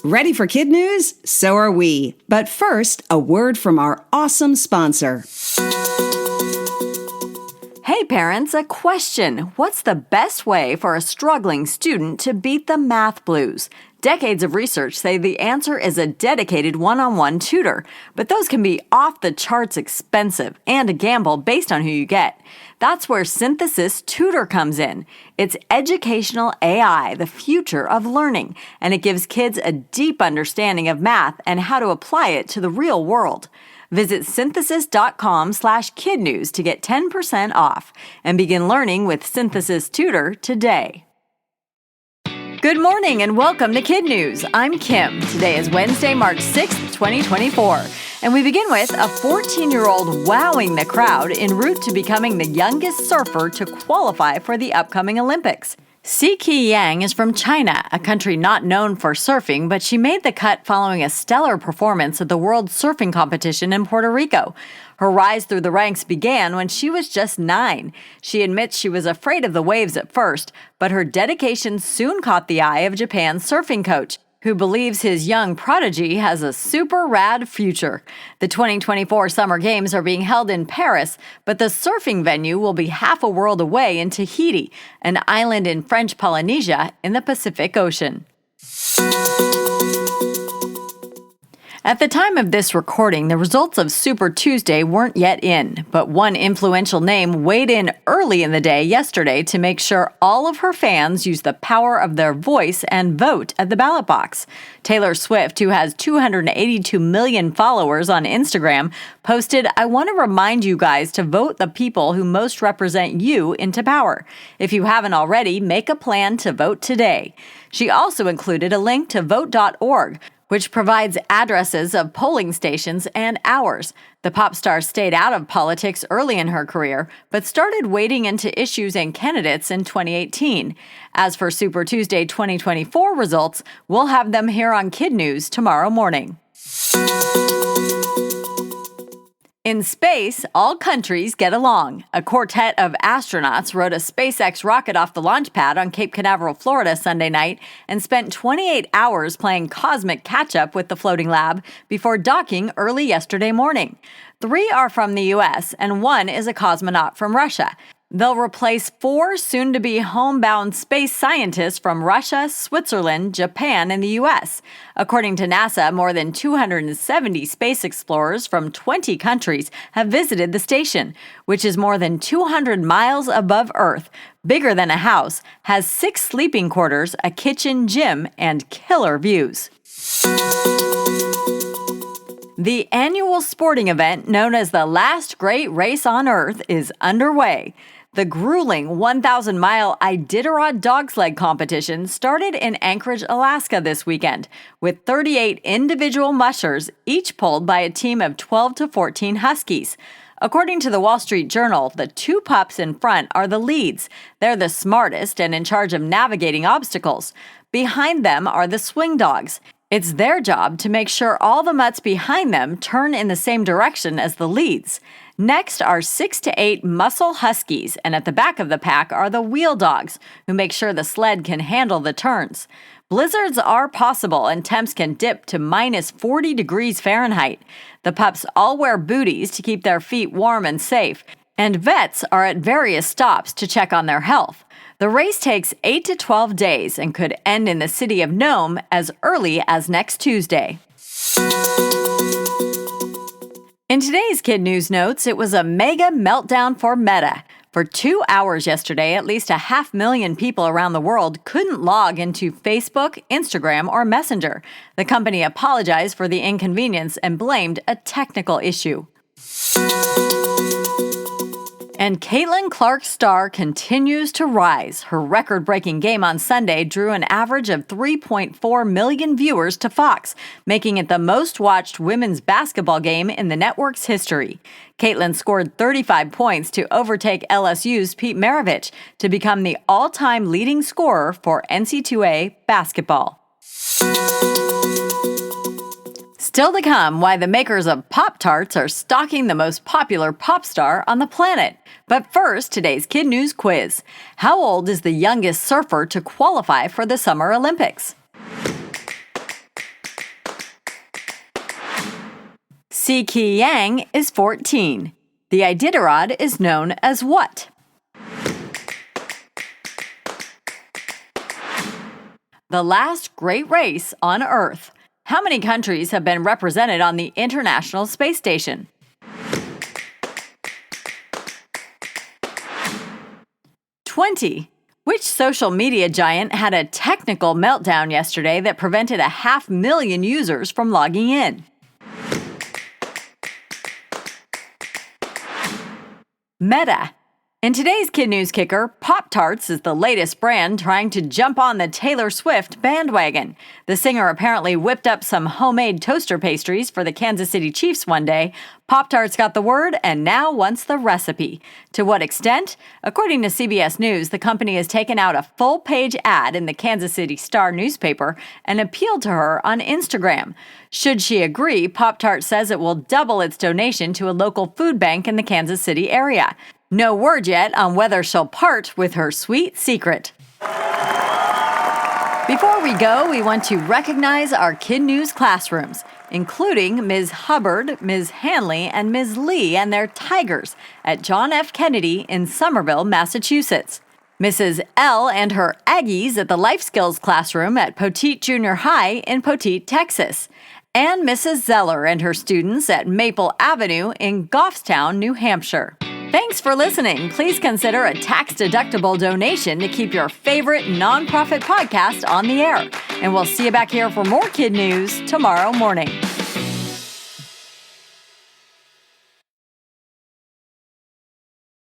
Ready for Kid News? So are we. But first, a word from our awesome sponsor. Hey parents, a question. What's the best way for a struggling student to beat the math blues? Decades of research say the answer is a dedicated one-on-one tutor, but those can be off the charts expensive and a gamble based on who you get. That's where Synthesis Tutor comes in. It's educational AI, the future of learning, and it gives kids a deep understanding of math and how to apply it to the real world. Visit synthesis.com/kidnews to get 10% off and begin learning with Synthesis Tutor today. Good morning and welcome to Kid News. I'm Kim. Today is Wednesday, March 6th, 2024. And we begin with a 14-year-old wowing the crowd en route to becoming the youngest surfer to qualify for the upcoming Olympics. Siki Yang is from China, a country not known for surfing, but she made the cut following a stellar performance at the World Surfing Competition in Puerto Rico. Her rise through the ranks began when she was just 9. She admits she was afraid of the waves at first, but her dedication soon caught the eye of Japan's surfing coach, who believes his young prodigy has a super rad future. The 2024 Summer Games are being held in Paris, but the surfing venue will be half a world away in Tahiti, an island in French Polynesia in the Pacific Ocean. At the time of this recording, the results of Super Tuesday weren't yet in, but one influential name weighed in early in the day yesterday to make sure all of her fans use the power of their voice and vote at the ballot box. Taylor Swift, who has 282 million followers on Instagram, posted, "I want to remind you guys to vote the people who most represent you into power. If you haven't already, make a plan to vote today." She also included a link to vote.org, which provides addresses of polling stations and hours. The pop star stayed out of politics early in her career, but started wading into issues and candidates in 2018. As for Super Tuesday 2024 results, we'll have them here on Kid News tomorrow morning. In space, all countries get along. A quartet of astronauts rode a SpaceX rocket off the launch pad on Cape Canaveral, Florida, Sunday night and spent 28 hours playing cosmic catch-up with the floating lab before docking early yesterday morning. 3 are from the U.S., and 1 is a cosmonaut from Russia. They'll replace 4 soon-to-be homebound space scientists from Russia, Switzerland, Japan, and the U.S. According to NASA, more than 270 space explorers from 20 countries have visited the station, which is more than 200 miles above Earth, bigger than a house, has 6 sleeping quarters, a kitchen, gym, and killer views. The annual sporting event known as the Last Great Race on Earth is underway. The grueling 1,000-mile Iditarod dog sled competition started in Anchorage, Alaska this weekend, with 38 individual mushers, each pulled by a team of 12 to 14 huskies. According to the Wall Street Journal, the 2 pups in front are the leads. They're the smartest and in charge of navigating obstacles. Behind them are the swing dogs. It's their job to make sure all the mutts behind them turn in the same direction as the leads. Next are 6 to 8 muscle huskies, and at the back of the pack are the wheel dogs, who make sure the sled can handle the turns. Blizzards are possible, and temps can dip to minus 40 degrees Fahrenheit. The pups all wear booties to keep their feet warm and safe, and vets are at various stops to check on their health. The race takes 8 to 12 days and could end in the city of Nome as early as next Tuesday. In today's Kid News Notes, it was a mega meltdown for Meta. For 2 hours yesterday, at least 500,000 people around the world couldn't log into Facebook, Instagram, or Messenger. The company apologized for the inconvenience and blamed a technical issue. And Caitlin Clark's star continues to rise. Her record-breaking game on Sunday drew an average of 3.4 million viewers to Fox, making it the most-watched women's basketball game in the network's history. Caitlin scored 35 points to overtake LSU's Pete Maravich to become the all-time leading scorer for NCAA basketball. Still to come, why the makers of PopTarts are stalking the most popular pop star on the planet. But first, today's Kid News quiz. How old is the youngest surfer to qualify for the Summer Olympics? Si Ki Yang is 14. The Iditarod is known as what? The last great race on Earth. How many countries have been represented on the International Space Station? '20. Which social media giant had a technical meltdown yesterday that prevented 500,000 users from logging in? Meta. In today's KidNuz Kicker, PopTarts is the latest brand trying to jump on the Taylor Swift bandwagon. The singer apparently whipped up some homemade toaster pastries for the Kansas City Chiefs one day. PopTarts got the word and now wants the recipe. To what extent? According to CBS News, the company has taken out a full-page ad in the Kansas City Star newspaper and appealed to her on Instagram. Should she agree, PopTarts says it will double its donation to a local food bank in the Kansas City area. No word yet on whether she'll part with her sweet secret. Before we go, we want to recognize our KidNuz classrooms, including Ms. Hubbard, Ms. Hanley, and Ms. Lee and their tigers at John F. Kennedy in Somerville, Massachusetts. Mrs. L. and her Aggies at the Life Skills classroom at Poteet Junior High in Poteet, Texas. And Mrs. Zeller and her students at Maple Avenue in Goffstown, New Hampshire. Thanks for listening. Please consider a tax-deductible donation to keep your favorite nonprofit podcast on the air. And we'll see you back here for more KidNuz tomorrow morning.